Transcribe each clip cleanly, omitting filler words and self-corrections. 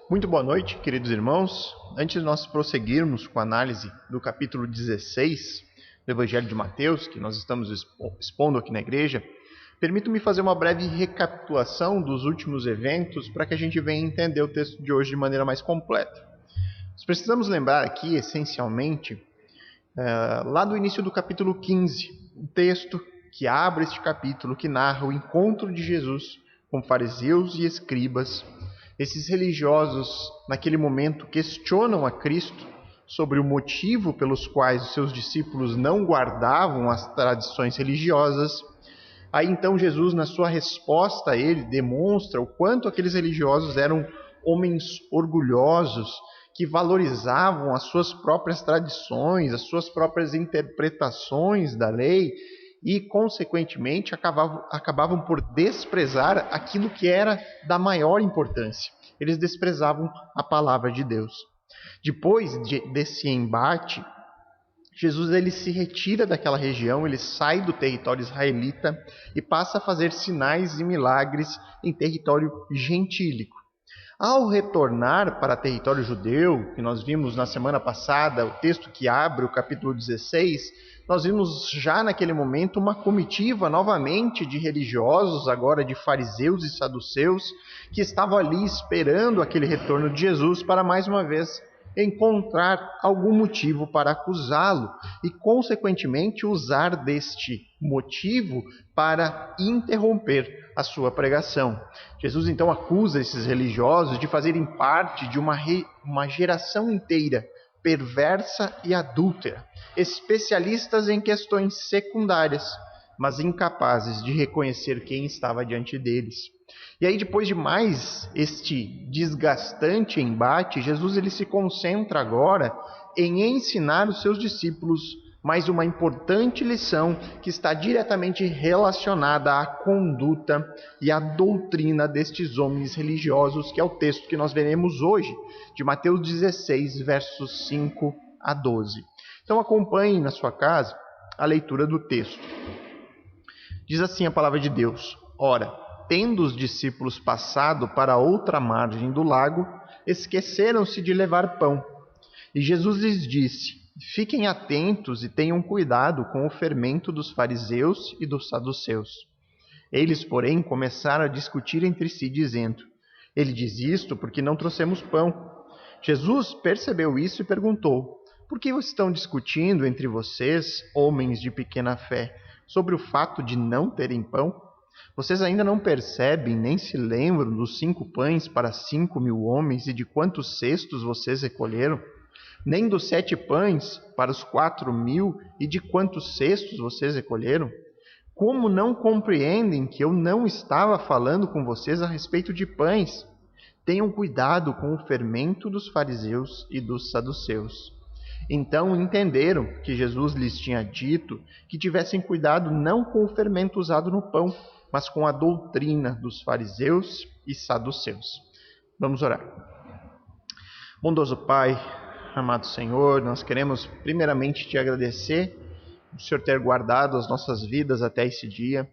Muito boa noite, queridos irmãos. Antes de nós prosseguirmos com a análise do capítulo 16 do Evangelho de Mateus, que nós estamos expondo aqui na igreja, permito-me fazer uma breve recapitulação dos últimos eventos para que a gente venha entender o texto de hoje de maneira mais completa. Nós precisamos lembrar aqui, essencialmente, lá do início do capítulo 15, um texto que abre este capítulo, que narra o encontro de Jesus com fariseus e escribas. Esses religiosos, naquele momento, questionam a Cristo sobre o motivo pelos quais os seus discípulos não guardavam as tradições religiosas. Aí então Jesus, na sua resposta a ele, demonstra o quanto aqueles religiosos eram homens orgulhosos, que valorizavam as suas próprias tradições, as suas próprias interpretações da lei e, consequentemente, acabavam por desprezar aquilo que era da maior importância. Eles desprezavam a palavra de Deus. Depois desse embate, Jesus ele se retira daquela região, ele sai do território israelita e passa a fazer sinais e milagres em território gentílico. Ao retornar para território judeu, que nós vimos na semana passada, o texto que abre o capítulo 16, nós vimos já naquele momento uma comitiva novamente de religiosos, agora de fariseus e saduceus, que estavam ali esperando aquele retorno de Jesus para mais uma vez encontrar algum motivo para acusá-lo e, consequentemente, usar deste motivo para interromper a sua pregação. Jesus então acusa esses religiosos de fazerem parte de uma geração inteira perversa e adúltera, especialistas em questões secundárias, mas incapazes de reconhecer quem estava diante deles. E aí, depois de mais este desgastante embate, Jesus ele se concentra agora em ensinar os seus discípulos mais uma importante lição que está diretamente relacionada à conduta e à doutrina destes homens religiosos, que é o texto que nós veremos hoje, de Mateus 16, versos 5 a 12. Então acompanhe na sua casa a leitura do texto. Diz assim a palavra de Deus: Ora, tendo os discípulos passado para a outra margem do lago, esqueceram-se de levar pão. E Jesus lhes disse: Fiquem atentos e tenham cuidado com o fermento dos fariseus e dos saduceus. Eles, porém, começaram a discutir entre si, dizendo: Ele diz isto porque não trouxemos pão. Jesus percebeu isso e perguntou: Por que estão discutindo entre vocês, homens de pequena fé, sobre o fato de não terem pão? Vocês ainda não percebem nem se lembram dos 5 pães para 5.000 homens e de quantos cestos vocês recolheram? Nem dos 7 pães para os 4.000 e de quantos cestos vocês recolheram? Como não compreendem que eu não estava falando com vocês a respeito de pães? Tenham cuidado com o fermento dos fariseus e dos saduceus. Então entenderam que Jesus lhes tinha dito que tivessem cuidado não com o fermento usado no pão, mas com a doutrina dos fariseus e saduceus. Vamos orar. Bondoso Pai, amado Senhor, nós queremos primeiramente te agradecer por o Senhor ter guardado as nossas vidas até esse dia.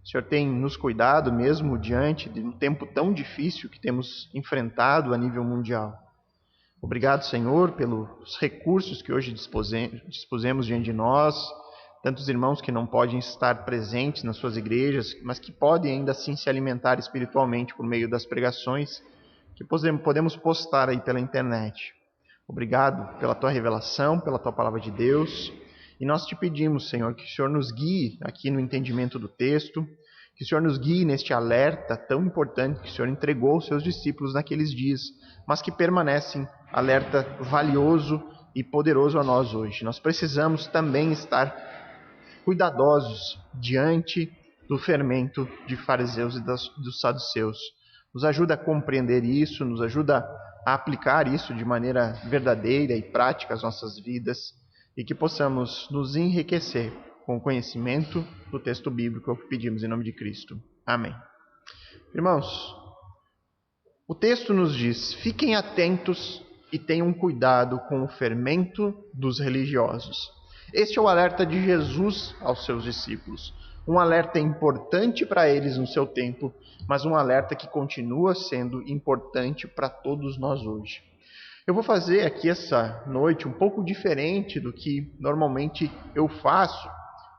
O Senhor tem nos cuidado mesmo diante de um tempo tão difícil que temos enfrentado a nível mundial. Obrigado, Senhor, pelos recursos que hoje dispusemos diante de nós, tantos irmãos que não podem estar presentes nas suas igrejas, mas que podem ainda assim se alimentar espiritualmente por meio das pregações que podemos postar aí pela internet. Obrigado pela tua revelação, pela tua palavra de Deus. E nós te pedimos, Senhor, que o Senhor nos guie aqui no entendimento do texto, que o Senhor nos guie neste alerta tão importante que o Senhor entregou aos seus discípulos naqueles dias, mas que permanecem alerta valioso e poderoso a nós hoje. Nós precisamos também estar cuidadosos diante do fermento de fariseus e dos saduceus. Nos ajuda a compreender isso, nos ajuda a aplicar isso de maneira verdadeira e prática às nossas vidas e que possamos nos enriquecer com o conhecimento do texto bíblico, é o que pedimos em nome de Cristo. Amém. Irmãos, o texto nos diz: fiquem atentos e tenham cuidado com o fermento dos religiosos. Este é o alerta de Jesus aos seus discípulos. um alerta importante para eles no seu tempo, mas um alerta que continua sendo importante para todos nós hoje. Eu vou fazer aqui essa noite um pouco diferente do que normalmente eu faço,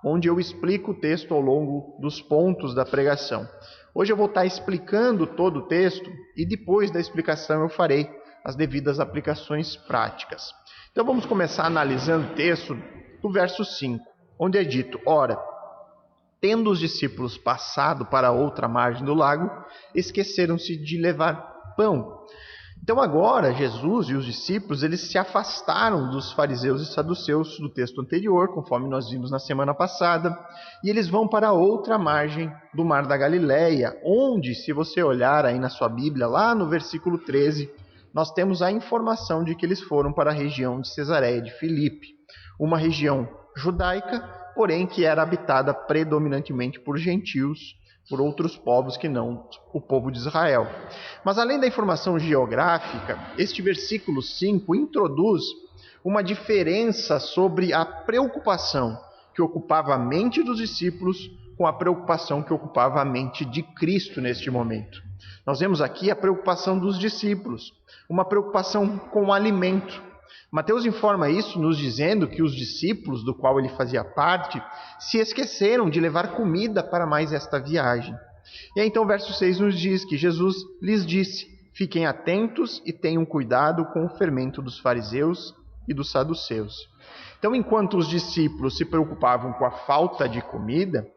onde eu explico o texto ao longo dos pontos da pregação. Hoje eu vou estar explicando todo o texto e depois da explicação eu farei as devidas aplicações práticas. Então vamos começar analisando o texto do verso 5, onde é dito: ora, tendo os discípulos passado para outra margem do lago, esqueceram-se de levar pão. Então agora Jesus e os discípulos, eles se afastaram dos fariseus e saduceus do texto anterior, conforme nós vimos na semana passada, e eles vão para outra margem do Mar da Galileia, onde, se você olhar aí na sua Bíblia, lá no versículo 13, nós temos a informação de que eles foram para a região de Cesareia de Filipe, uma região judaica, porém que era habitada predominantemente por gentios, por outros povos que não o povo de Israel. Mas além da informação geográfica, este versículo 5 introduz uma diferença sobre a preocupação que ocupava a mente dos discípulos com a preocupação que ocupava a mente de Cristo neste momento. Nós vemos aqui a preocupação dos discípulos, uma preocupação com o alimento. Mateus informa isso nos dizendo que os discípulos, do qual ele fazia parte, se esqueceram de levar comida para mais esta viagem. E aí, então o verso 6 nos diz que Jesus lhes disse: fiquem atentos e tenham cuidado com o fermento dos fariseus e dos saduceus. Então, enquanto os discípulos se preocupavam com a falta de comida,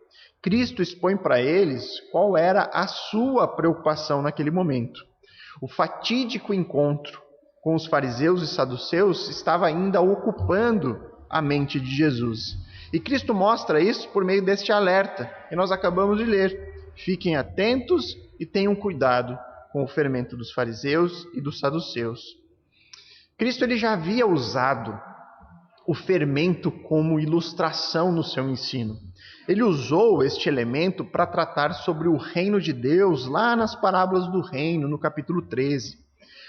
Cristo expõe para eles qual era a sua preocupação naquele momento. O fatídico encontro com os fariseus e saduceus estava ainda ocupando a mente de Jesus. E Cristo mostra isso por meio deste alerta que nós acabamos de ler: fiquem atentos e tenham cuidado com o fermento dos fariseus e dos saduceus. Cristo ele já havia usado o fermento como ilustração no seu ensino. Ele usou este elemento para tratar sobre o reino de Deus lá nas parábolas do reino, no capítulo 13.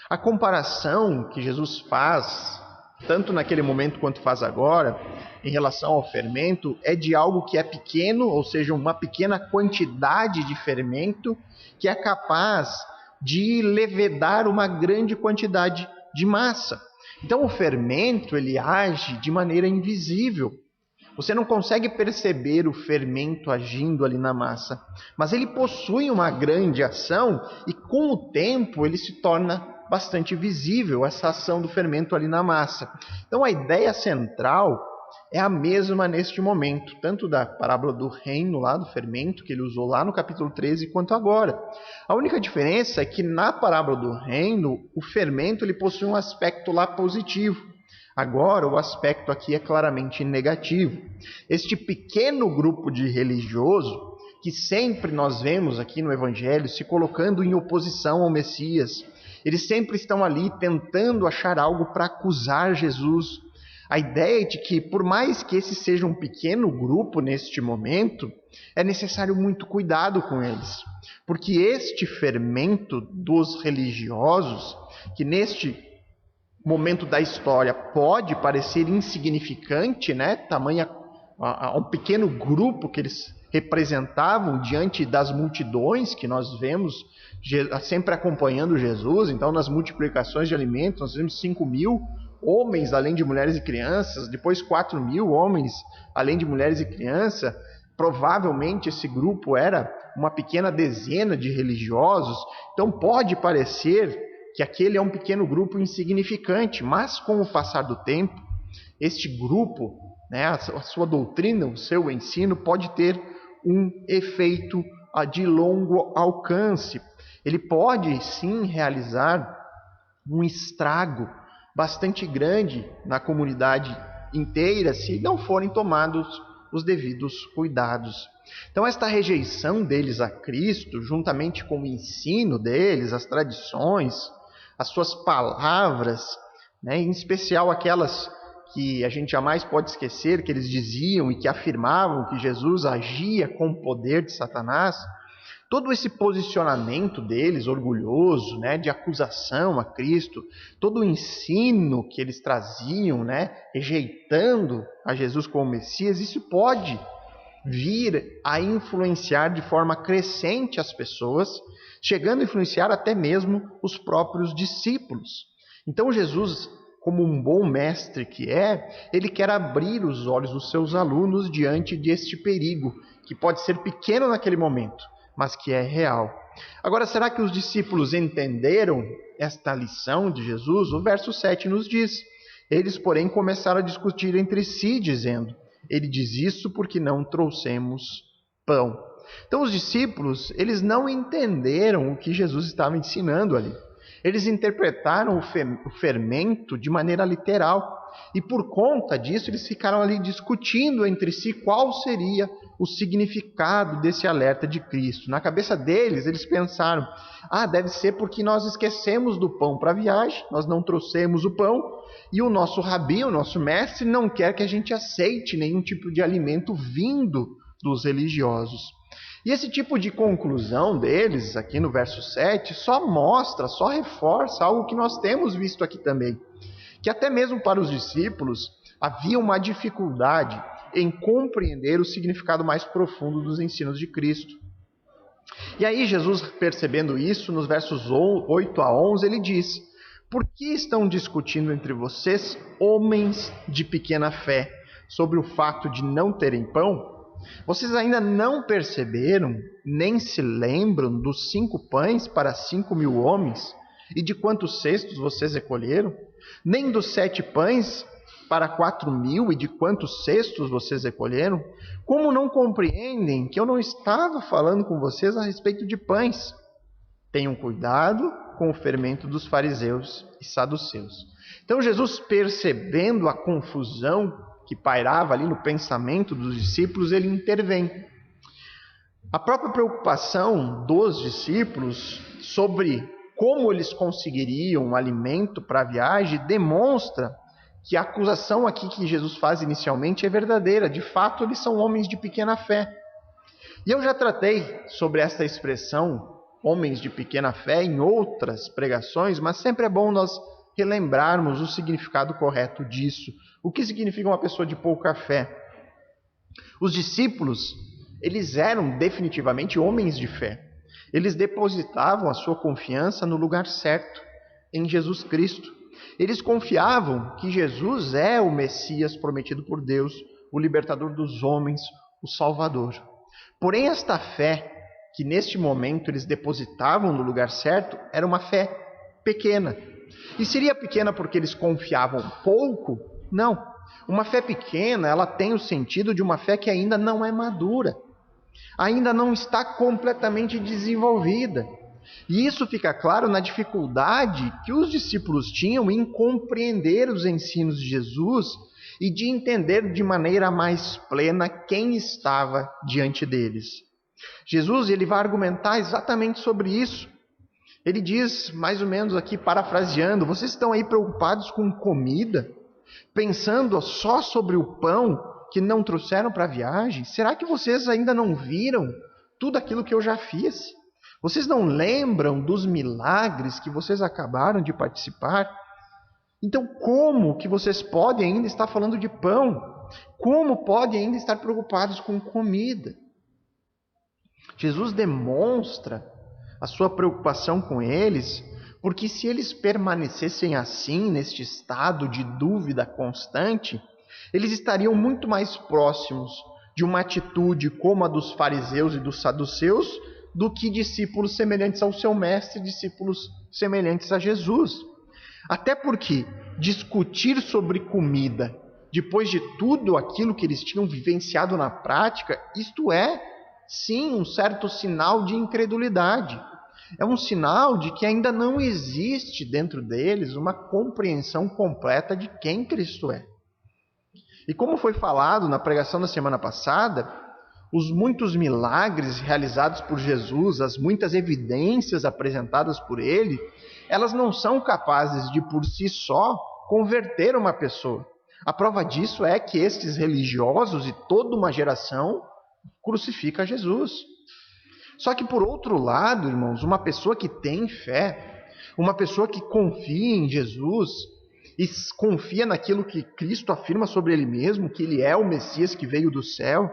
A comparação que Jesus faz, tanto naquele momento quanto faz agora, em relação ao fermento, é de algo que é pequeno, ou seja, uma pequena quantidade de fermento que é capaz de levedar uma grande quantidade de massa. Então o fermento, ele age de maneira invisível. Você não consegue perceber o fermento agindo ali na massa, mas ele possui uma grande ação e com o tempo ele se torna bastante visível, essa ação do fermento ali na massa. Então a ideia central é a mesma neste momento, tanto da parábola do reino lá, do fermento, que ele usou lá no capítulo 13, quanto agora. A única diferença é que na parábola do reino, o fermento ele possui um aspecto lá positivo. Agora, o aspecto aqui é claramente negativo. Este pequeno grupo de religioso, que sempre nós vemos aqui no Evangelho se colocando em oposição ao Messias, eles sempre estão ali tentando achar algo para acusar Jesus. A ideia é de que, por mais que esse seja um pequeno grupo neste momento, é necessário muito cuidado com eles. Porque este fermento dos religiosos, que neste momento da história pode parecer insignificante, né? Tamanha a um pequeno grupo que eles representavam diante das multidões que nós vemos sempre acompanhando Jesus. Então, nas multiplicações de alimentos, nós vemos 5.000 homens, além de mulheres e crianças, depois 4.000 homens, além de mulheres e crianças. Provavelmente esse grupo era uma pequena dezena de religiosos. Então, pode parecer que aquele é um pequeno grupo insignificante, mas com o passar do tempo, este grupo, né, a sua doutrina, o seu ensino pode ter um efeito de longo alcance. Ele pode sim realizar um estrago bastante grande na comunidade inteira se não forem tomados os devidos cuidados. Então esta rejeição deles a Cristo, juntamente com o ensino deles, as tradições, as suas palavras, né, em especial aquelas que a gente jamais pode esquecer, que eles diziam e que afirmavam que Jesus agia com o poder de Satanás, todo esse posicionamento deles, orgulhoso, né, de acusação a Cristo, todo o ensino que eles traziam, né, rejeitando a Jesus como Messias, isso pode vir a influenciar de forma crescente as pessoas, chegando a influenciar até mesmo os próprios discípulos. Então Jesus, como um bom mestre que é, ele quer abrir os olhos dos seus alunos diante deste perigo, que pode ser pequeno naquele momento, mas que é real. Agora, será que os discípulos entenderam esta lição de Jesus? O verso 7 nos diz: eles, porém, começaram a discutir entre si, dizendo: ele diz isso porque não trouxemos pão. Então, os discípulos, eles não entenderam o que Jesus estava ensinando ali. Eles interpretaram o fermento de maneira literal. E por conta disso, eles ficaram ali discutindo entre si qual seria o significado desse alerta de Cristo. Na cabeça deles, eles pensaram: deve ser porque nós esquecemos do pão para a viagem, nós não trouxemos o pão, e o nosso rabi, o nosso mestre, não quer que a gente aceite nenhum tipo de alimento vindo dos religiosos. E esse tipo de conclusão deles, aqui no verso 7, só mostra, só reforça algo que nós temos visto aqui também. Que até mesmo para os discípulos havia uma dificuldade em compreender o significado mais profundo dos ensinos de Cristo. E aí Jesus, percebendo isso, nos versos 8 a 11, ele diz: por que estão discutindo entre vocês, homens de pequena fé, sobre o fato de não terem pão? Vocês ainda não perceberam, nem se lembram dos 5 pães para 5.000 homens? E de quantos cestos vocês recolheram? Nem dos 7 pães para 4.000, e de quantos cestos vocês recolheram? Como não compreendem que eu não estava falando com vocês a respeito de pães? Tenham cuidado com o fermento dos fariseus e saduceus. Então Jesus, percebendo a confusão que pairava ali no pensamento dos discípulos, ele intervém. A própria preocupação dos discípulos sobre como eles conseguiriam um alimento para a viagem demonstra que a acusação aqui que Jesus faz inicialmente é verdadeira. De fato, eles são homens de pequena fé. E eu já tratei sobre esta expressão, homens de pequena fé, em outras pregações, mas sempre é bom nós relembrarmos o significado correto disso. O que significa uma pessoa de pouca fé? Os discípulos, eles eram definitivamente homens de fé. Eles depositavam a sua confiança no lugar certo, em Jesus Cristo. Eles confiavam que Jesus é o Messias prometido por Deus, o libertador dos homens, o Salvador. Porém, esta fé que neste momento eles depositavam no lugar certo era uma fé pequena. E seria pequena porque eles confiavam pouco? Não. Uma fé pequena, ela tem o sentido de uma fé que ainda não é madura. Ainda não está completamente desenvolvida. E isso fica claro na dificuldade que os discípulos tinham em compreender os ensinos de Jesus e de entender de maneira mais plena quem estava diante deles. Jesus, ele vai argumentar exatamente sobre isso. Ele diz, mais ou menos aqui, parafraseando: vocês estão aí preocupados com comida? Pensando só sobre o pão que não trouxeram para a viagem? Será que vocês ainda não viram tudo aquilo que eu já fiz? Vocês não lembram dos milagres que vocês acabaram de participar? Então, como que vocês podem ainda estar falando de pão? Como podem ainda estar preocupados com comida? Jesus demonstra a sua preocupação com eles, porque se eles permanecessem assim, neste estado de dúvida constante, eles estariam muito mais próximos de uma atitude como a dos fariseus e dos saduceus do que discípulos semelhantes ao seu mestre, discípulos semelhantes a Jesus. Até porque discutir sobre comida, depois de tudo aquilo que eles tinham vivenciado na prática, isto é, sim, um certo sinal de incredulidade. É um sinal de que ainda não existe dentro deles uma compreensão completa de quem Cristo é. E como foi falado na pregação da semana passada, os muitos milagres realizados por Jesus, as muitas evidências apresentadas por ele, elas não são capazes de por si só converter uma pessoa. A prova disso é que estes religiosos e toda uma geração crucifica Jesus. Só que por outro lado, irmãos, uma pessoa que tem fé, uma pessoa que confia em Jesus e confia naquilo que Cristo afirma sobre ele mesmo, que ele é o Messias que veio do céu,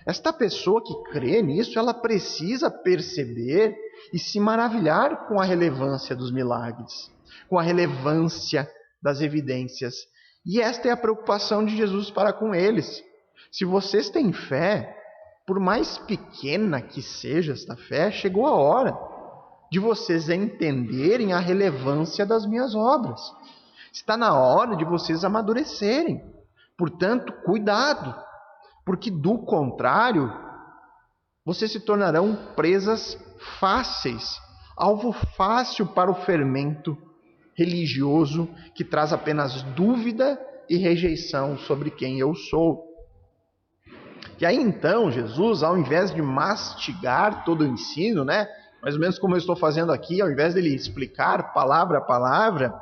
Esta pessoa que crê nisso, ela precisa perceber e se maravilhar com a relevância dos milagres, com a relevância das evidências. E esta é a preocupação de Jesus para com eles. Se vocês têm fé, por mais pequena que seja esta fé, chegou a hora de vocês entenderem a relevância das minhas obras. Está na hora de vocês amadurecerem. Portanto, cuidado, porque do contrário, vocês se tornarão presas fáceis, alvo fácil para o fermento religioso que traz apenas dúvida e rejeição sobre quem eu sou. E aí então, Jesus, ao invés de mastigar todo o ensino, mais ou menos como eu estou fazendo aqui, ao invés dele explicar palavra a palavra,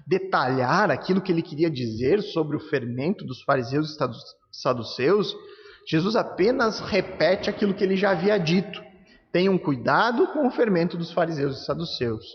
detalhar aquilo que ele queria dizer sobre o fermento dos fariseus e saduceus, Jesus apenas repete aquilo que ele já havia dito. Tenham cuidado com o fermento dos fariseus e saduceus.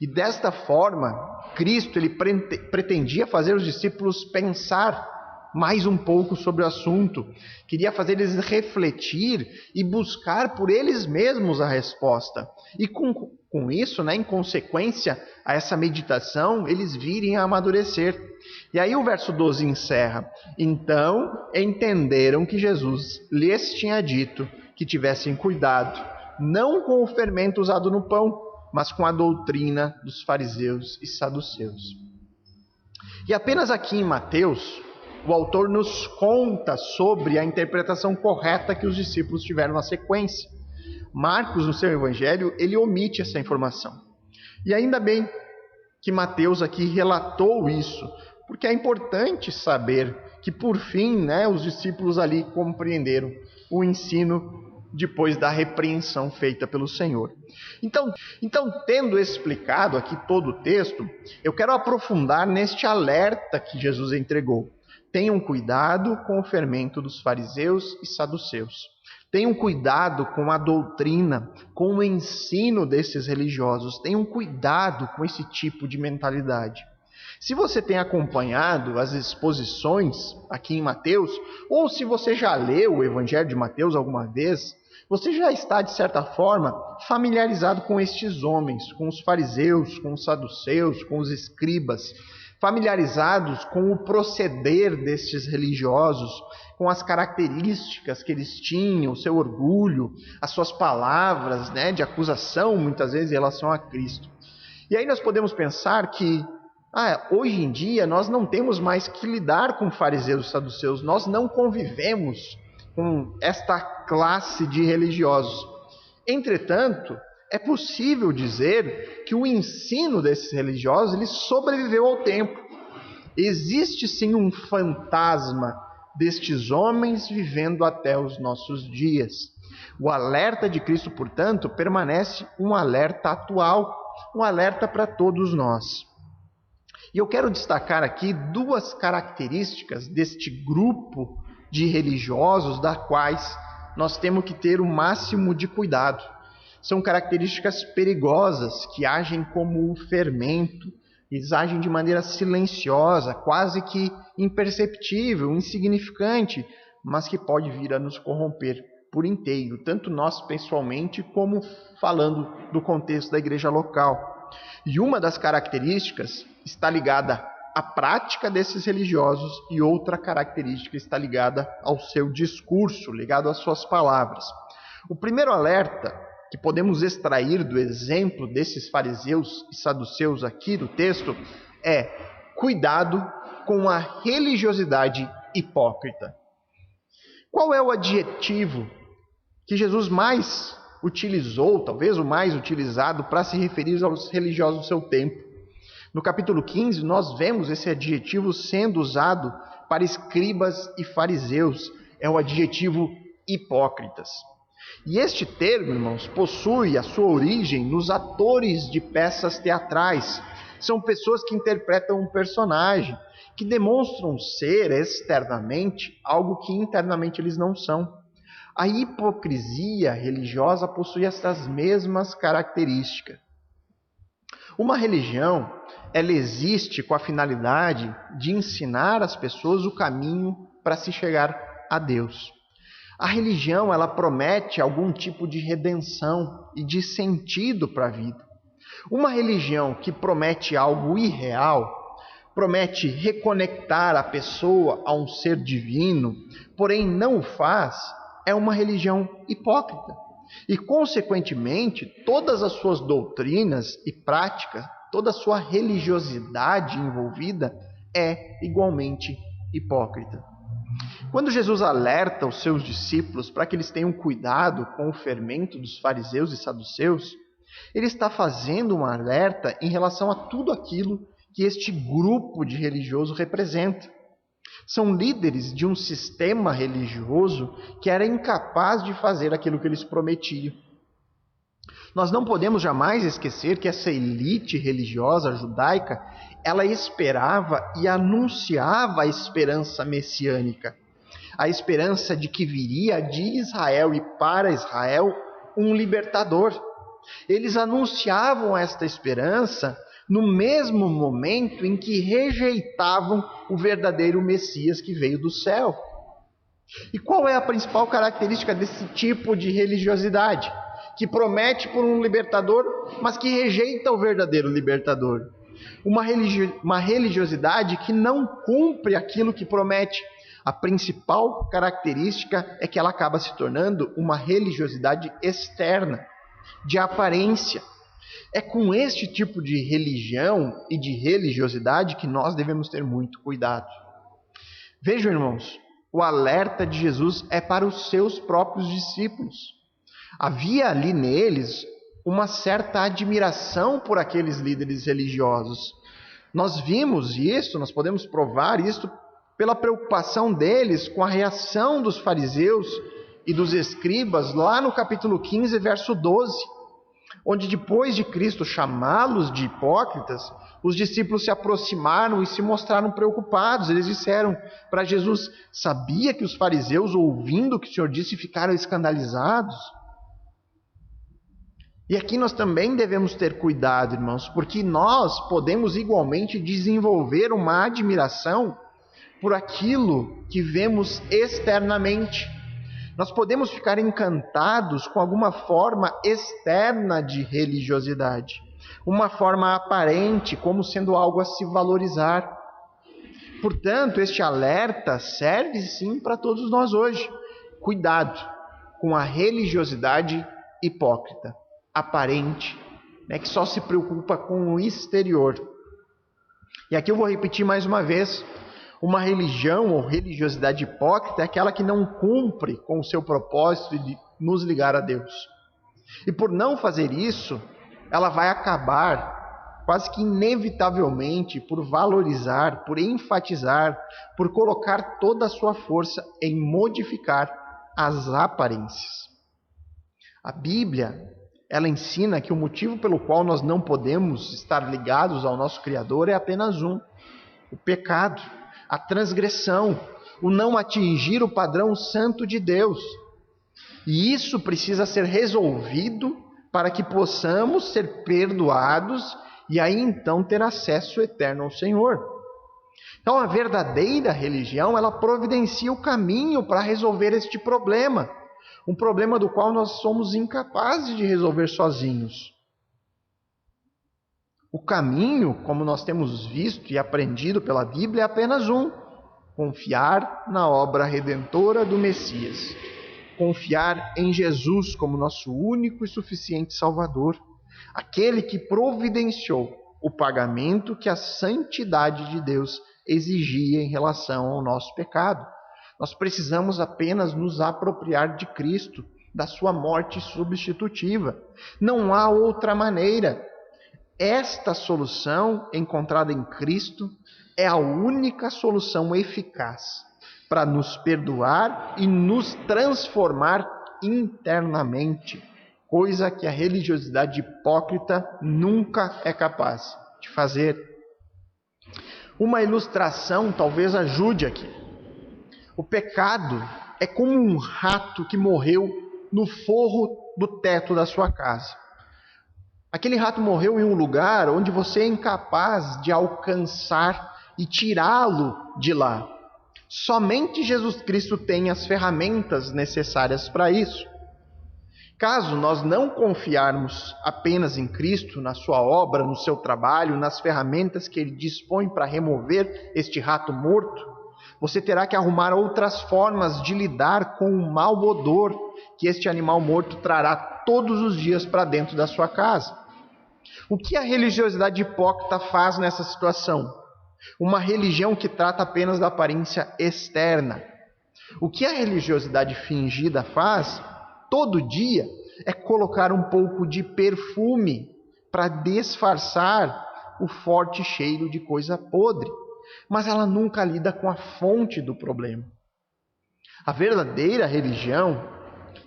E desta forma, Cristo ele pretendia fazer os discípulos pensar mais um pouco sobre o assunto. Queria fazer eles refletir e buscar por eles mesmos a resposta. E com isso, em consequência a essa meditação, eles virem a amadurecer. E aí o verso 12 encerra: então entenderam que Jesus lhes tinha dito que tivessem cuidado, não com o fermento usado no pão, mas com a doutrina dos fariseus e saduceus. E apenas aqui em Mateus, o autor nos conta sobre a interpretação correta que os discípulos tiveram na sequência. Marcos, no seu evangelho, ele omite essa informação. E ainda bem que Mateus aqui relatou isso, porque é importante saber que, por fim, os discípulos ali compreenderam o ensino depois da repreensão feita pelo Senhor. Então, tendo explicado aqui todo o texto, eu quero aprofundar neste alerta que Jesus entregou. Tenham cuidado com o fermento dos fariseus e saduceus. Tenham cuidado com a doutrina, com o ensino desses religiosos. Tenham cuidado com esse tipo de mentalidade. Se você tem acompanhado as exposições aqui em Mateus, ou se você já leu o Evangelho de Mateus alguma vez, você já está, de certa forma, familiarizado com estes homens, com os fariseus, com os saduceus, com os escribas, familiarizados com o proceder destes religiosos, com as características que eles tinham, o seu orgulho, as suas palavras de acusação, muitas vezes, em relação a Cristo. E aí nós podemos pensar que, hoje em dia, nós não temos mais que lidar com fariseus e saduceus, nós não convivemos com esta classe de religiosos. Entretanto, é possível dizer que o ensino desses religiosos ele sobreviveu ao tempo. Existe sim um fantasma destes homens vivendo até os nossos dias. O alerta de Cristo, portanto, permanece um alerta atual, um alerta para todos nós. E eu quero destacar aqui duas características deste grupo de religiosos, das quais nós temos que ter o máximo de cuidado. São características perigosas que agem como um fermento, eles agem de maneira silenciosa, quase que imperceptível, insignificante, mas que pode vir a nos corromper por inteiro, tanto nós pessoalmente como falando do contexto da igreja local. E uma das características está ligada à prática desses religiosos e outra característica está ligada ao seu discurso, ligado às suas palavras. O primeiro alerta que podemos extrair do exemplo desses fariseus e saduceus aqui do texto é: cuidado com a religiosidade hipócrita. Qual é o adjetivo que Jesus mais utilizou, talvez o mais utilizado, para se referir aos religiosos do seu tempo? No capítulo 15, nós vemos esse adjetivo sendo usado para escribas e fariseus. É o adjetivo hipócritas. E este termo, irmãos, possui a sua origem nos atores de peças teatrais. São pessoas que interpretam um personagem, que demonstram ser externamente algo que internamente eles não são. A hipocrisia religiosa possui essas mesmas características. Uma religião, ela existe com a finalidade de ensinar às pessoas o caminho para se chegar a Deus. A religião, ela promete algum tipo de redenção e de sentido para a vida. Uma religião que promete algo irreal, promete reconectar a pessoa a um ser divino, porém não o faz, é uma religião hipócrita. E, consequentemente, todas as suas doutrinas e práticas, toda a sua religiosidade envolvida é igualmente hipócrita. Quando Jesus alerta os seus discípulos para que eles tenham cuidado com o fermento dos fariseus e saduceus, ele está fazendo um alerta em relação a tudo aquilo que este grupo de religioso representa. São líderes de um sistema religioso que era incapaz de fazer aquilo que eles prometiam. Nós não podemos jamais esquecer que essa elite religiosa judaica, ela esperava e anunciava a esperança messiânica, a esperança de que viria de Israel e para Israel um libertador. Eles anunciavam esta esperança no mesmo momento em que rejeitavam o verdadeiro Messias que veio do céu. E qual é a principal característica desse tipo de religiosidade? Que promete por um libertador, mas que rejeita o verdadeiro libertador. Uma religiosidade que não cumpre aquilo que promete. A principal característica é que ela acaba se tornando uma religiosidade externa, de aparência. É com este tipo de religião e de religiosidade que nós devemos ter muito cuidado. Vejam, irmãos, o alerta de Jesus é para os seus próprios discípulos. Havia ali neles uma certa admiração por aqueles líderes religiosos. Nós vimos isso, nós podemos provar isso pela preocupação deles com a reação dos fariseus e dos escribas lá no capítulo 15, verso 12, onde depois de Cristo chamá-los de hipócritas, os discípulos se aproximaram e se mostraram preocupados. Eles disseram para Jesus: sabia que os fariseus, ouvindo o que o Senhor disse, ficaram escandalizados? E aqui nós também devemos ter cuidado, irmãos, porque nós podemos igualmente desenvolver uma admiração por aquilo que vemos externamente. Nós podemos ficar encantados com alguma forma externa de religiosidade, uma forma aparente, como sendo algo a se valorizar. Portanto, este alerta serve sim para todos nós hoje. Cuidado com a religiosidade hipócrita, aparente, que só se preocupa com o exterior. E aqui eu vou repetir mais uma vez: uma religião ou religiosidade hipócrita é aquela que não cumpre com o seu propósito de nos ligar a Deus. E por não fazer isso, ela vai acabar quase que inevitavelmente por valorizar, por enfatizar, por colocar toda a sua força em modificar as aparências. A Bíblia, ela ensina que o motivo pelo qual nós não podemos estar ligados ao nosso Criador é apenas um: o pecado, a transgressão, o não atingir o padrão santo de Deus. E isso precisa ser resolvido para que possamos ser perdoados e aí então ter acesso eterno ao Senhor. Então a verdadeira religião, ela providencia o caminho para resolver este problema, um problema do qual nós somos incapazes de resolver sozinhos. O caminho, como nós temos visto e aprendido pela Bíblia, é apenas um: confiar na obra redentora do Messias. Confiar em Jesus como nosso único e suficiente Salvador, aquele que providenciou o pagamento que a santidade de Deus exigia em relação ao nosso pecado. Nós precisamos apenas nos apropriar de Cristo, da sua morte substitutiva. Não há outra maneira. Esta solução encontrada em Cristo é a única solução eficaz para nos perdoar e nos transformar internamente, coisa que a religiosidade hipócrita nunca é capaz de fazer. Uma ilustração talvez ajude aqui. O pecado é como um rato que morreu no forro do teto da sua casa. Aquele rato morreu em um lugar onde você é incapaz de alcançar e tirá-lo de lá. Somente Jesus Cristo tem as ferramentas necessárias para isso. Caso nós não confiarmos apenas em Cristo, na sua obra, no seu trabalho, nas ferramentas que Ele dispõe para remover este rato morto, você terá que arrumar outras formas de lidar com o mau odor que este animal morto trará todos os dias para dentro da sua casa. O que a religiosidade hipócrita faz nessa situação? Uma religião que trata apenas da aparência externa. O que a religiosidade fingida faz, todo dia, é colocar um pouco de perfume para disfarçar o forte cheiro de coisa podre. Mas ela nunca lida com a fonte do problema. A verdadeira religião,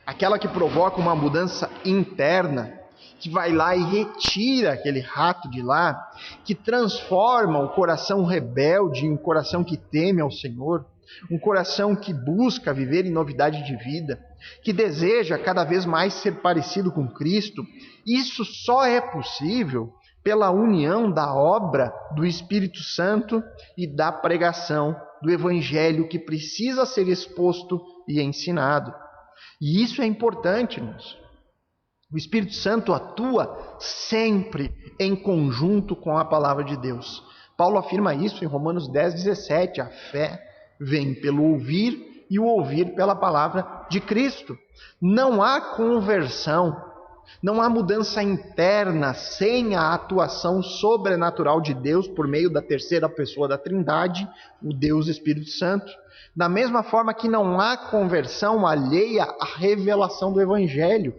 aquela que provoca uma mudança interna, que vai lá e retira aquele rato de lá, que transforma o coração rebelde em um coração que teme ao Senhor, um coração que busca viver em novidade de vida, que deseja cada vez mais ser parecido com Cristo. Isso só é possível pela união da obra do Espírito Santo e da pregação do Evangelho que precisa ser exposto e ensinado. E isso é importante, irmãos. O Espírito Santo atua sempre em conjunto com a palavra de Deus. Paulo afirma isso em Romanos 10:17. A fé vem pelo ouvir e o ouvir pela palavra de Cristo. Não há conversão, não há mudança interna sem a atuação sobrenatural de Deus por meio da terceira pessoa da Trindade, o Deus Espírito Santo. Da mesma forma que não há conversão alheia à revelação do Evangelho,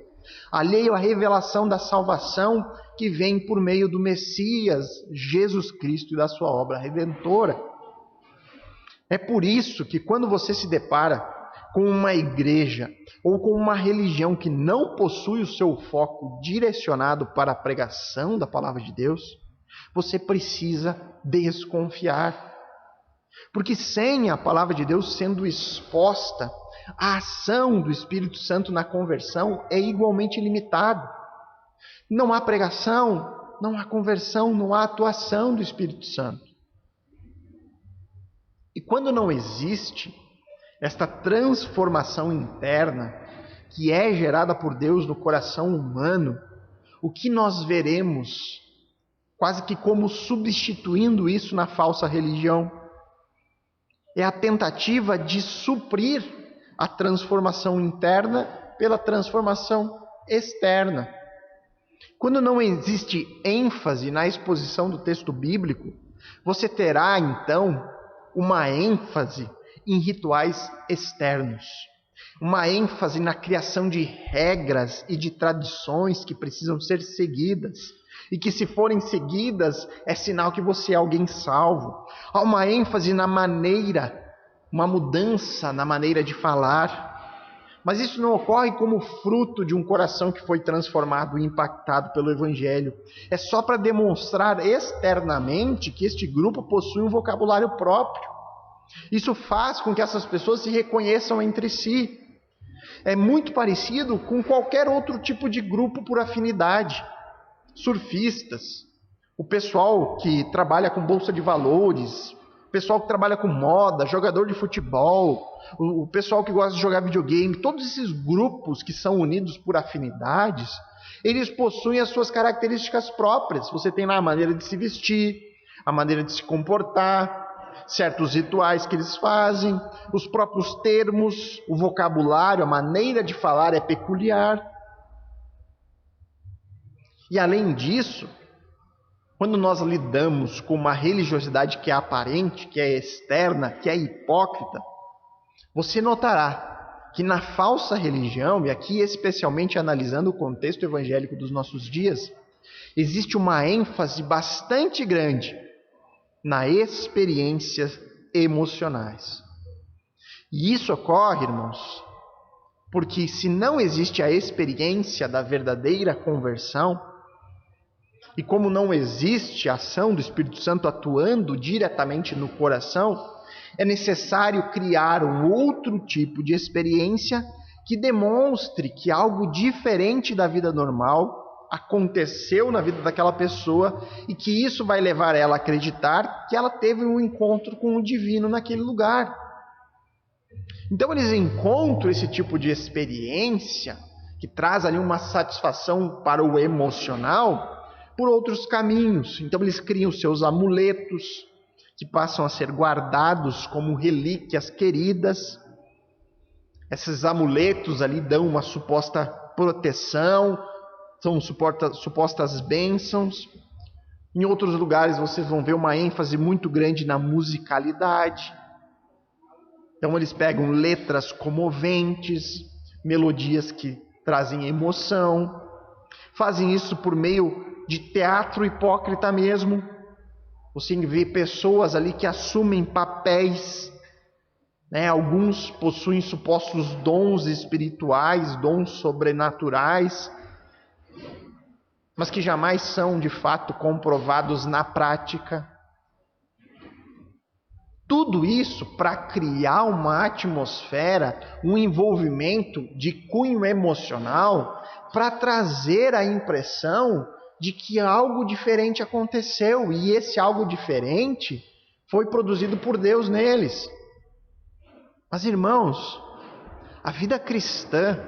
alheio à revelação da salvação que vem por meio do Messias, Jesus Cristo, e da sua obra redentora. É por isso que quando você se depara com uma igreja ou com uma religião que não possui o seu foco direcionado para a pregação da palavra de Deus, você precisa desconfiar. Porque sem a palavra de Deus sendo exposta, a ação do Espírito Santo na conversão é igualmente limitada. Não há pregação, não há conversão, não há atuação do Espírito Santo. E quando não existe esta transformação interna que é gerada por Deus no coração humano, o que nós veremos, quase que como substituindo isso na falsa religião, é a tentativa de suprir a transformação interna pela transformação externa. Quando não existe ênfase na exposição do texto bíblico, você terá então uma ênfase em rituais externos, uma ênfase na criação de regras e de tradições que precisam ser seguidas, e que se forem seguidas é sinal que você é alguém salvo. Há uma ênfase na maneira, uma mudança na maneira de falar, mas isso não ocorre como fruto de um coração que foi transformado e impactado pelo Evangelho. É só para demonstrar externamente que este grupo possui um vocabulário próprio. Isso faz com que essas pessoas se reconheçam entre si. É muito parecido com qualquer outro tipo de grupo por afinidade. Surfistas, o pessoal que trabalha com bolsa de valores, o pessoal que trabalha com moda, jogador de futebol, o pessoal que gosta de jogar videogame, todos esses grupos que são unidos por afinidades, eles possuem as suas características próprias. Você tem lá a maneira de se vestir, a maneira de se comportar, certos rituais que eles fazem, os próprios termos, o vocabulário, a maneira de falar é peculiar. E além disso, quando nós lidamos com uma religiosidade que é aparente, que é externa, que é hipócrita, você notará que na falsa religião, e aqui especialmente analisando o contexto evangélico dos nossos dias, existe uma ênfase bastante grande na experiências emocionais. E isso ocorre, irmãos, porque se não existe a experiência da verdadeira conversão, e como não existe a ação do Espírito Santo atuando diretamente no coração, é necessário criar um outro tipo de experiência que demonstre que algo diferente da vida normal aconteceu na vida daquela pessoa e que isso vai levar ela a acreditar que ela teve um encontro com o divino naquele lugar. Então eles encontram esse tipo de experiência que traz ali uma satisfação para o emocional por outros caminhos. Então eles criam seus amuletos, que passam a ser guardados como relíquias queridas. Esses amuletos ali dão uma suposta proteção, são supostas bênçãos. Em outros lugares vocês vão ver uma ênfase muito grande na musicalidade. Então eles pegam letras comoventes, melodias que trazem emoção, fazem isso por meio de teatro hipócrita mesmo. Você vê pessoas ali que assumem papéis, alguns possuem supostos dons espirituais, dons sobrenaturais, mas que jamais são de fato comprovados na prática. Tudo isso para criar uma atmosfera, um envolvimento de cunho emocional, para trazer a impressão de que algo diferente aconteceu, e esse algo diferente foi produzido por Deus neles. Mas, irmãos, a vida cristã,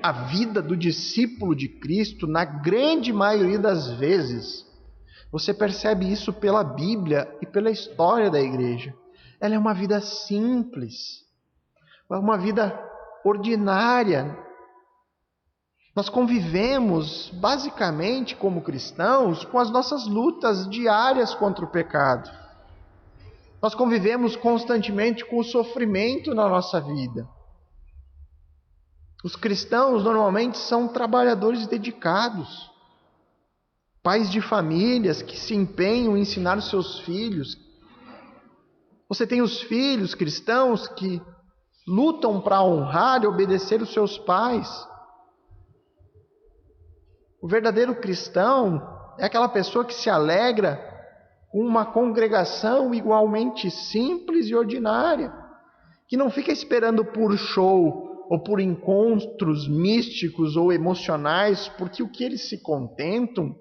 a vida do discípulo de Cristo, na grande maioria das vezes, você percebe isso pela Bíblia e pela história da igreja. Ela é uma vida simples, é uma vida ordinária. Nós convivemos, basicamente, como cristãos, com as nossas lutas diárias contra o pecado. Nós convivemos constantemente com o sofrimento na nossa vida. Os cristãos normalmente são trabalhadores dedicados, pais de famílias que se empenham em ensinar os seus filhos. Você tem os filhos cristãos que lutam para honrar e obedecer os seus pais. O verdadeiro cristão é aquela pessoa que se alegra com uma congregação igualmente simples e ordinária, que não fica esperando por show ou por encontros místicos ou emocionais, porque o que eles se contentam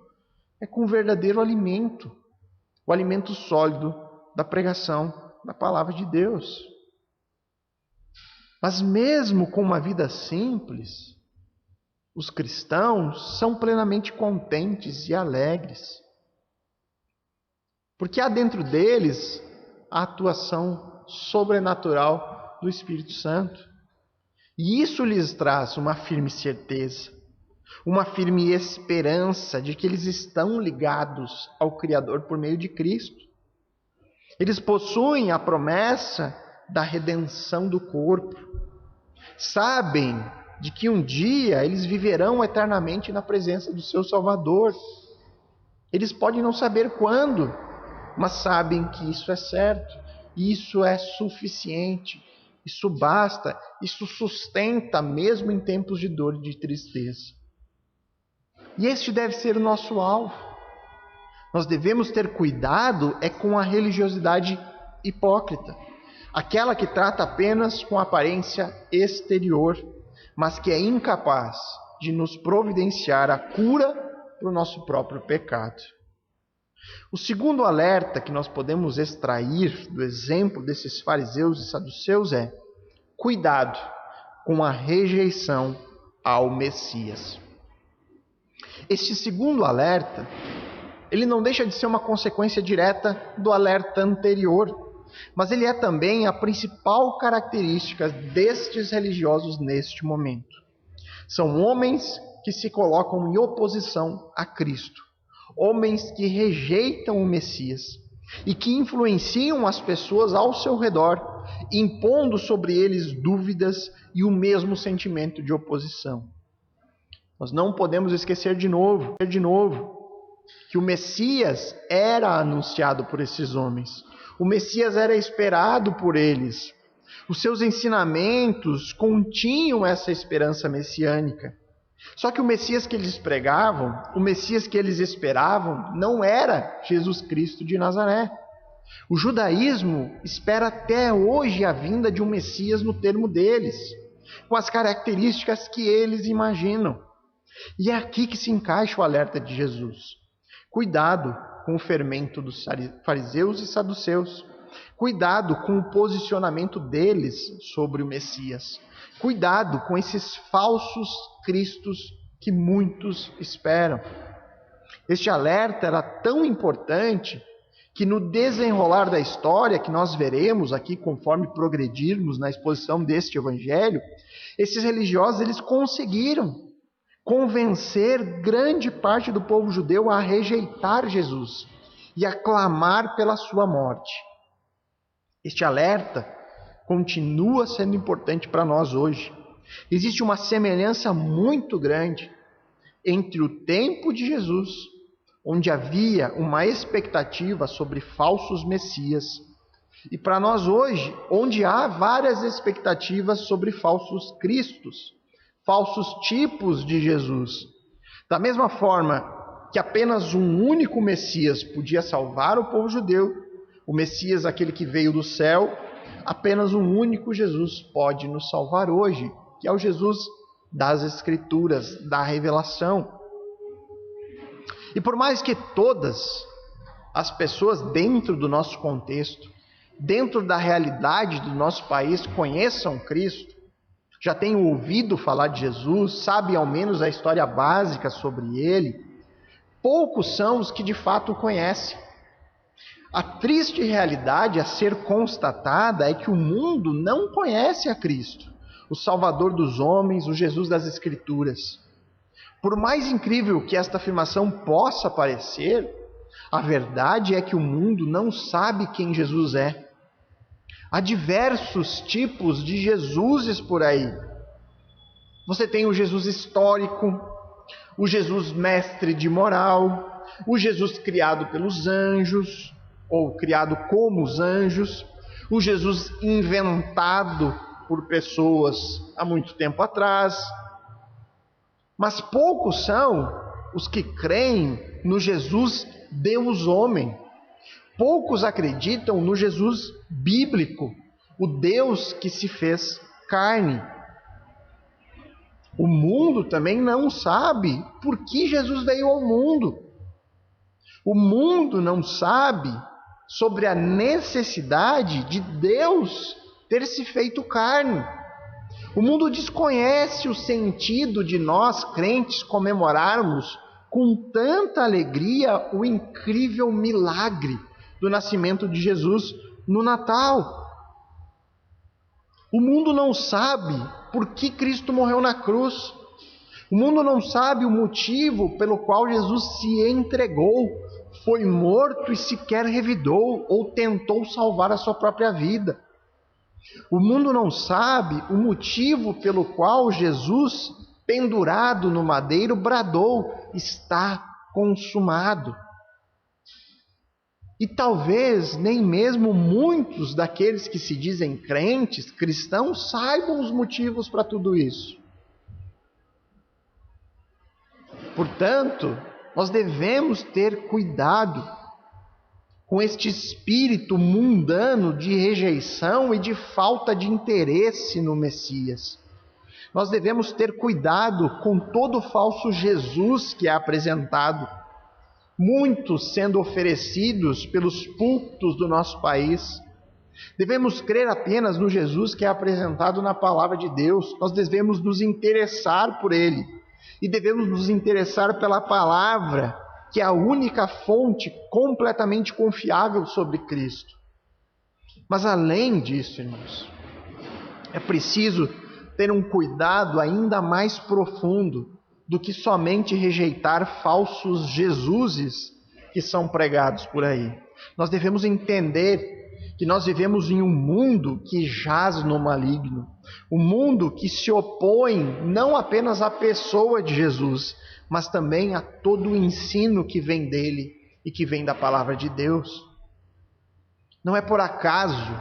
é com o verdadeiro alimento, o alimento sólido da pregação da palavra de Deus. Mas mesmo com uma vida simples, os cristãos são plenamente contentes e alegres, porque há dentro deles a atuação sobrenatural do Espírito Santo. E isso lhes traz uma firme certeza, uma firme esperança de que eles estão ligados ao Criador por meio de Cristo. Eles possuem a promessa da redenção do corpo. Sabem de que um dia eles viverão eternamente na presença do seu Salvador. Eles podem não saber quando, mas sabem que isso é certo, isso é suficiente, isso basta, isso sustenta mesmo em tempos de dor e de tristeza. E este deve ser o nosso alvo. Nós devemos ter cuidado com a religiosidade hipócrita, aquela que trata apenas com a aparência exterior, mas que é incapaz de nos providenciar a cura para o nosso próprio pecado. O segundo alerta que nós podemos extrair do exemplo desses fariseus e saduceus é: cuidado com a rejeição ao Messias. Este segundo alerta, ele não deixa de ser uma consequência direta do alerta anterior, mas ele é também a principal característica destes religiosos neste momento. São homens que se colocam em oposição a Cristo, homens que rejeitam o Messias e que influenciam as pessoas ao seu redor, impondo sobre eles dúvidas e o mesmo sentimento de oposição. Nós não podemos esquecer de novo, que o Messias era anunciado por esses homens. O Messias era esperado por eles. Os seus ensinamentos continham essa esperança messiânica. Só que o Messias que eles pregavam, o Messias que eles esperavam, não era Jesus Cristo de Nazaré. O judaísmo espera até hoje a vinda de um Messias no termo deles, com as características que eles imaginam. E é aqui que se encaixa o alerta de Jesus. Cuidado com o fermento dos fariseus e saduceus. Cuidado com o posicionamento deles sobre o Messias. Cuidado com esses falsos cristos que muitos esperam. Este alerta era tão importante que no desenrolar da história, que nós veremos aqui conforme progredirmos na exposição deste evangelho, esses religiosos eles conseguiram convencer grande parte do povo judeu a rejeitar Jesus e a clamar pela sua morte. Este alerta continua sendo importante para nós hoje. Existe uma semelhança muito grande entre o tempo de Jesus, onde havia uma expectativa sobre falsos messias, e para nós hoje, onde há várias expectativas sobre falsos cristos, falsos tipos de Jesus. Da mesma forma que apenas um único Messias podia salvar o povo judeu, o Messias, aquele que veio do céu, apenas um único Jesus pode nos salvar hoje, que é o Jesus das Escrituras, da revelação. E por mais que todas as pessoas dentro do nosso contexto, dentro da realidade do nosso país, conheçam Cristo, já tenham ouvido falar de Jesus, sabem ao menos a história básica sobre ele, poucos são os que de fato o conhecem. A triste realidade a ser constatada é que o mundo não conhece a Cristo, o Salvador dos homens, o Jesus das Escrituras. Por mais incrível que esta afirmação possa parecer, a verdade é que o mundo não sabe quem Jesus é. Há diversos tipos de Jesuses por aí. Você tem o Jesus histórico, o Jesus mestre de moral, o Jesus criado pelos anjos, ou criado como os anjos, o Jesus inventado por pessoas há muito tempo atrás. Mas poucos são os que creem no Jesus Deus-homem. Poucos acreditam no Jesus bíblico, o Deus que se fez carne. O mundo também não sabe por que Jesus veio ao mundo. O mundo não sabe sobre a necessidade de Deus ter se feito carne. O mundo desconhece o sentido de nós, crentes, comemorarmos com tanta alegria o incrível milagre do nascimento de Jesus no Natal. O mundo não sabe por que Cristo morreu na cruz. O mundo não sabe o motivo pelo qual Jesus se entregou, foi morto e sequer revidou ou tentou salvar a sua própria vida. O mundo não sabe o motivo pelo qual Jesus, pendurado no madeiro, bradou: está consumado. E talvez nem mesmo muitos daqueles que se dizem crentes, cristãos, saibam os motivos para tudo isso. Portanto, nós devemos ter cuidado com este espírito mundano de rejeição e de falta de interesse no Messias. Nós devemos ter cuidado com todo falso Jesus que é apresentado, muitos sendo oferecidos pelos púlpitos do nosso país. Devemos crer apenas no Jesus que é apresentado na palavra de Deus. Nós devemos nos interessar por ele e devemos nos interessar pela palavra, que é a única fonte completamente confiável sobre Cristo. Mas além disso, irmãos, é preciso ter um cuidado ainda mais profundo do que somente rejeitar falsos Jesuses que são pregados por aí. Nós devemos entender que nós vivemos em um mundo que jaz no maligno, um mundo que se opõe não apenas à pessoa de Jesus, mas também a todo o ensino que vem dele e que vem da palavra de Deus. Não é por acaso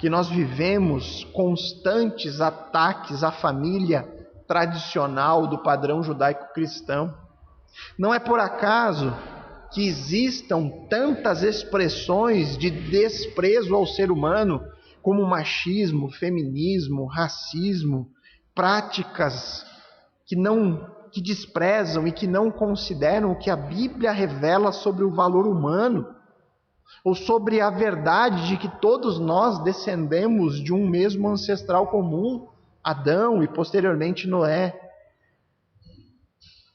que nós vivemos constantes ataques à família tradicional do padrão judaico-cristão. Não é por acaso que existam tantas expressões de desprezo ao ser humano, como machismo, feminismo, racismo, práticas que desprezam e que não consideram o que a Bíblia revela sobre o valor humano. ou sobre a verdade de que todos nós descendemos de um mesmo ancestral comum, Adão e posteriormente Noé.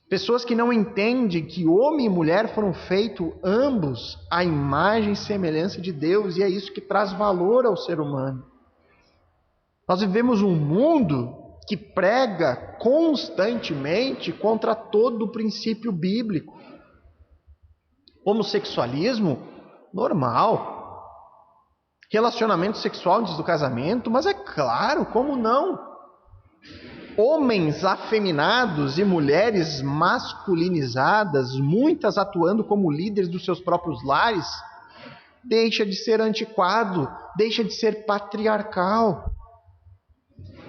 Pessoas que não entendem que homem e mulher foram feitos ambos à imagem e semelhança de Deus, e é isso que traz valor ao ser humano. Nós vivemos um mundo que prega constantemente contra todo o princípio bíblico. Homossexualismo, normal. Relacionamento sexual antes do casamento, mas é claro, como não? Homens afeminados e mulheres masculinizadas, muitas atuando como líderes dos seus próprios lares, deixa de ser antiquado, deixa de ser patriarcal.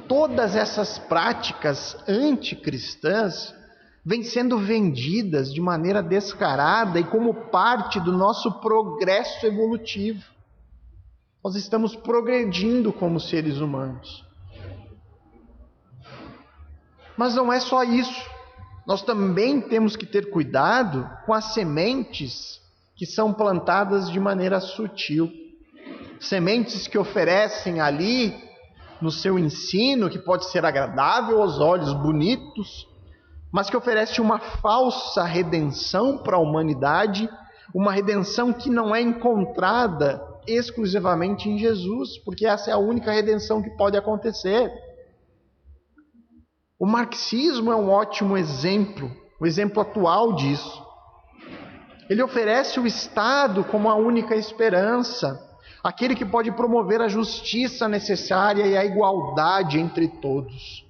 Todas essas práticas anticristãs vêm sendo vendidas de maneira descarada e como parte do nosso progresso evolutivo. Nós estamos progredindo como seres humanos. Mas não é só isso. Nós também temos que ter cuidado com as sementes que são plantadas de maneira sutil. Sementes que oferecem ali, no seu ensino, que pode ser agradável aos olhos, bonitos, mas que oferece uma falsa redenção para a humanidade, uma redenção que não é encontrada exclusivamente em Jesus, porque essa é a única redenção que pode acontecer. O marxismo é um ótimo exemplo, o exemplo atual disso. Ele oferece o Estado como a única esperança, aquele que pode promover a justiça necessária e a igualdade entre todos.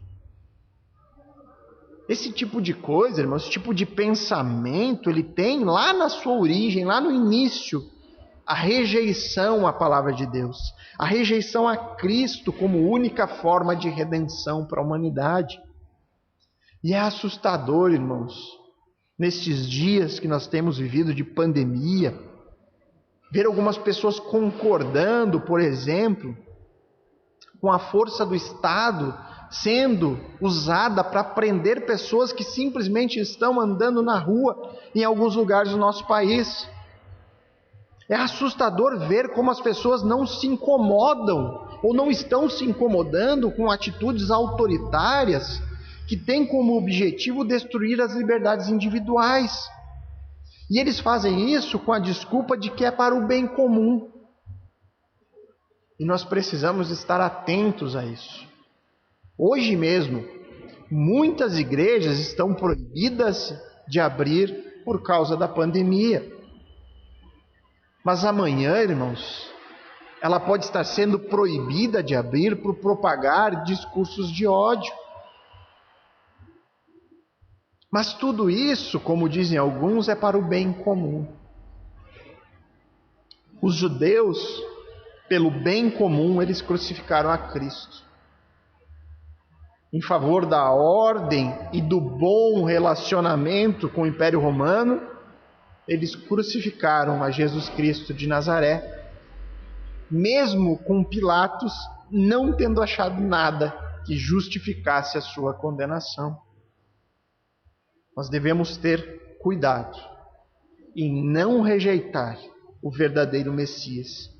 Esse tipo de coisa, irmãos, esse tipo de pensamento, ele tem lá na sua origem, lá no início, a rejeição à palavra de Deus, a rejeição a Cristo como única forma de redenção para a humanidade. E é assustador, irmãos, nestes dias que nós temos vivido de pandemia, ver algumas pessoas concordando, por exemplo, com a força do Estado sendo usada para prender pessoas que simplesmente estão andando na rua em alguns lugares do nosso país. É assustador ver como as pessoas não se incomodam ou não estão se incomodando com atitudes autoritárias que têm como objetivo destruir as liberdades individuais. E eles fazem isso com a desculpa de que é para o bem comum. E nós precisamos estar atentos a isso. Hoje mesmo, muitas igrejas estão proibidas de abrir por causa da pandemia. Mas amanhã, irmãos, ela pode estar sendo proibida de abrir por propagar discursos de ódio. Mas tudo isso, como dizem alguns, é para o bem comum. Os judeus, pelo bem comum, eles crucificaram a Cristo. Em favor da ordem e do bom relacionamento com o Império Romano, eles crucificaram a Jesus Cristo de Nazaré, mesmo com Pilatos não tendo achado nada que justificasse a sua condenação. Nós devemos ter cuidado em não rejeitar o verdadeiro Messias,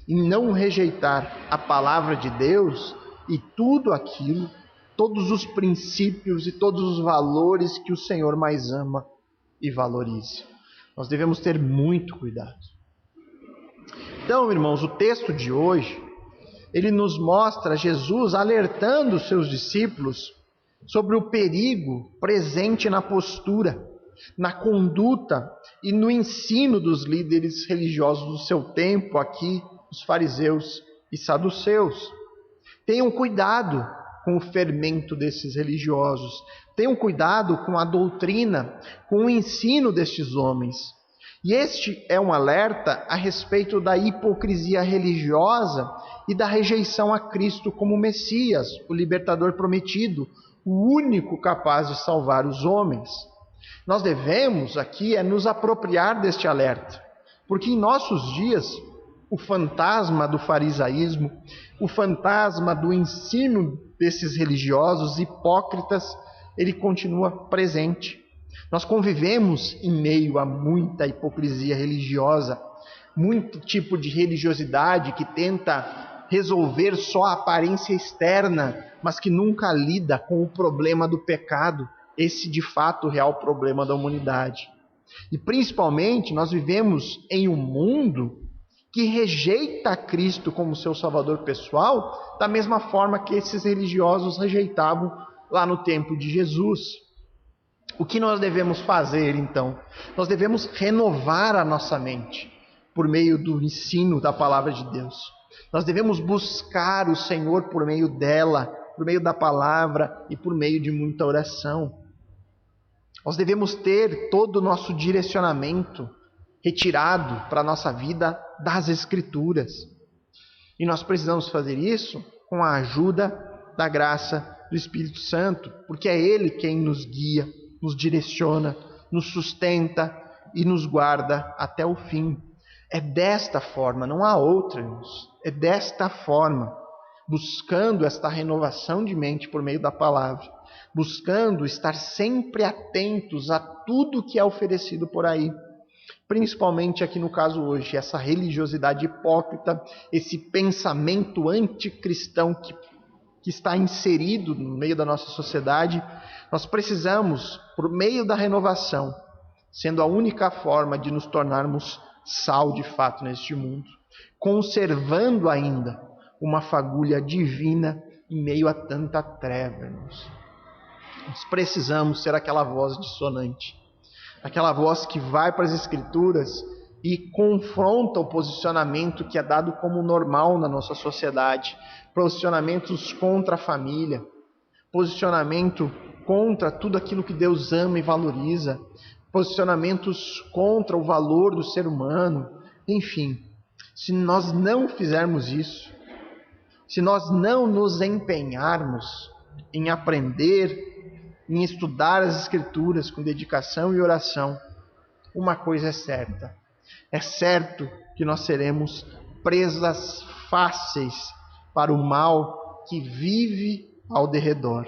em não rejeitar a palavra de Deus e tudo aquilo, todos os princípios e todos os valores que o Senhor mais ama e valoriza. Nós devemos ter muito cuidado. Então, irmãos, o texto de hoje, ele nos mostra Jesus alertando os seus discípulos sobre o perigo presente na postura, na conduta e no ensino dos líderes religiosos do seu tempo, aqui, os fariseus e saduceus. Tenham cuidado com o fermento desses religiosos. Tenham cuidado com a doutrina, com o ensino destes homens. E este é um alerta a respeito da hipocrisia religiosa e da rejeição a Cristo como Messias, o libertador prometido, o único capaz de salvar os homens. Nós devemos aqui nos apropriar deste alerta, porque em nossos dias o fantasma do farisaísmo, o fantasma do ensino desses religiosos hipócritas, ele continua presente. Nós convivemos em meio a muita hipocrisia religiosa, muito tipo de religiosidade que tenta resolver só a aparência externa, mas que nunca lida com o problema do pecado, esse de fato real problema da humanidade. E principalmente nós vivemos em um mundo que rejeita Cristo como seu salvador pessoal, da mesma forma que esses religiosos rejeitavam lá no tempo de Jesus. O que nós devemos fazer então? Nós devemos renovar a nossa mente por meio do ensino da palavra de Deus. Nós devemos buscar o Senhor por meio dela, por meio da palavra e por meio de muita oração. Nós devemos ter todo o nosso direcionamento retirado para a nossa vida das Escrituras. E nós precisamos fazer isso com a ajuda da graça do Espírito Santo, porque é Ele quem nos guia, nos direciona, nos sustenta e nos guarda até o fim. É desta forma, não há outra, irmãos. É desta forma, buscando esta renovação de mente por meio da palavra, buscando estar sempre atentos a tudo que é oferecido por aí, principalmente aqui no caso hoje, essa religiosidade hipócrita, esse pensamento anticristão que está inserido no meio da nossa sociedade. Nós precisamos, por meio da renovação, sendo a única forma de nos tornarmos sal de fato neste mundo, conservando ainda uma fagulha divina em meio a tanta treva, irmãos. Nós precisamos ser aquela voz dissonante, aquela voz que vai para as Escrituras e confronta o posicionamento que é dado como normal na nossa sociedade, posicionamentos contra a família, posicionamento contra tudo aquilo que Deus ama e valoriza, posicionamentos contra o valor do ser humano. Enfim, se nós não fizermos isso, se nós não nos empenharmos em aprender, em estudar as Escrituras com dedicação e oração, uma coisa é certa: é certo que nós seremos presas fáceis para o mal que vive ao derredor.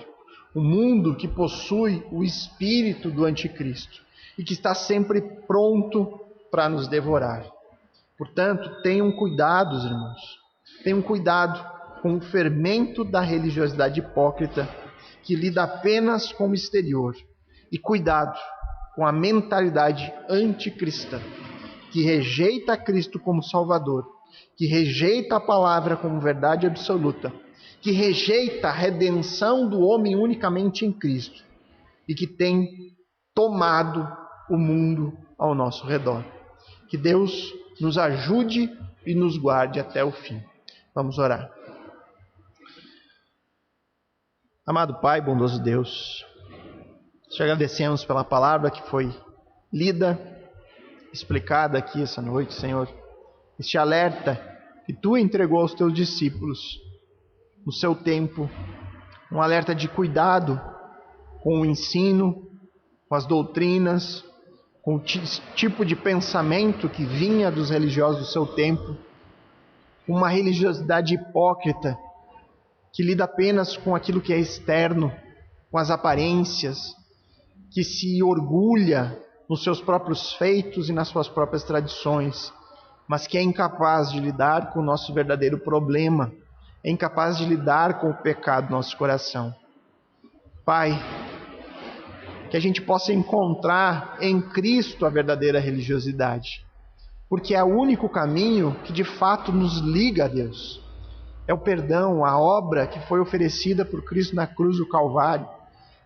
O mundo que possui o espírito do anticristo e que está sempre pronto para nos devorar. Portanto, tenham cuidado, irmãos. Tenham cuidado com o fermento da religiosidade hipócrita que lida apenas com o exterior. E cuidado com a mentalidade anticristã que rejeita Cristo como Salvador, que rejeita a palavra como verdade absoluta, que rejeita a redenção do homem unicamente em Cristo e que tem tomado o mundo ao nosso redor. Que Deus nos ajude e nos guarde até o fim. Vamos orar. Amado Pai, bondoso Deus, te agradecemos pela palavra que foi lida, explicada aqui essa noite, Senhor. Este alerta que Tu entregou aos Teus discípulos no seu tempo, um alerta de cuidado com o ensino, com as doutrinas, com o tipo de pensamento que vinha dos religiosos do seu tempo, uma religiosidade hipócrita que lida apenas com aquilo que é externo, com as aparências, que se orgulha nos seus próprios feitos e nas suas próprias tradições, mas que é incapaz de lidar com o nosso verdadeiro problema, é incapaz de lidar com o pecado do nosso coração. Pai, que a gente possa encontrar em Cristo a verdadeira religiosidade, porque é o único caminho que de fato nos liga a Deus. É o perdão, a obra que foi oferecida por Cristo na cruz do Calvário.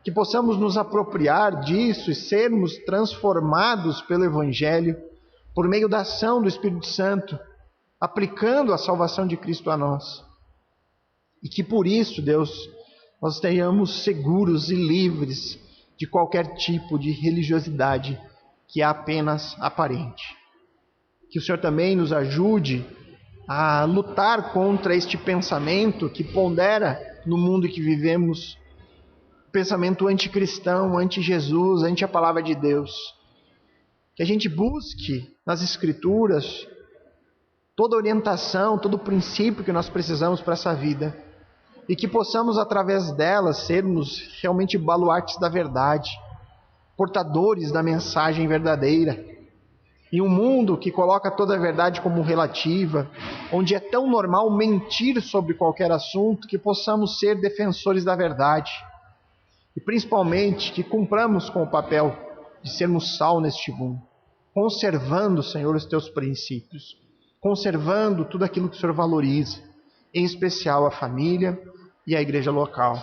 Que possamos nos apropriar disso e sermos transformados pelo Evangelho por meio da ação do Espírito Santo, aplicando a salvação de Cristo a nós. E que por isso, Deus, nós tenhamos seguros e livres de qualquer tipo de religiosidade que é apenas aparente. Que o Senhor também nos ajude a lutar contra este pensamento que pondera no mundo em que vivemos, pensamento anticristão, anti-Jesus, anti a palavra de Deus. Que a gente busque nas Escrituras toda orientação, todo princípio que nós precisamos para essa vida, e que possamos através delas sermos realmente baluartes da verdade, portadores da mensagem verdadeira. Em um mundo que coloca toda a verdade como relativa, onde é tão normal mentir sobre qualquer assunto, que possamos ser defensores da verdade. E principalmente que cumpramos com o papel de sermos sal neste mundo, conservando, Senhor, os teus princípios, conservando tudo aquilo que o Senhor valoriza, em especial a família e a igreja local.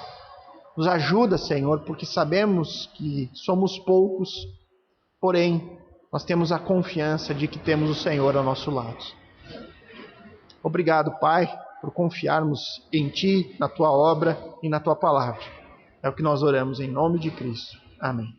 Nos ajuda, Senhor, porque sabemos que somos poucos, porém nós temos a confiança de que temos o Senhor ao nosso lado. Obrigado, Pai, por confiarmos em Ti, na Tua obra e na Tua palavra. É o que nós oramos em nome de Cristo. Amém.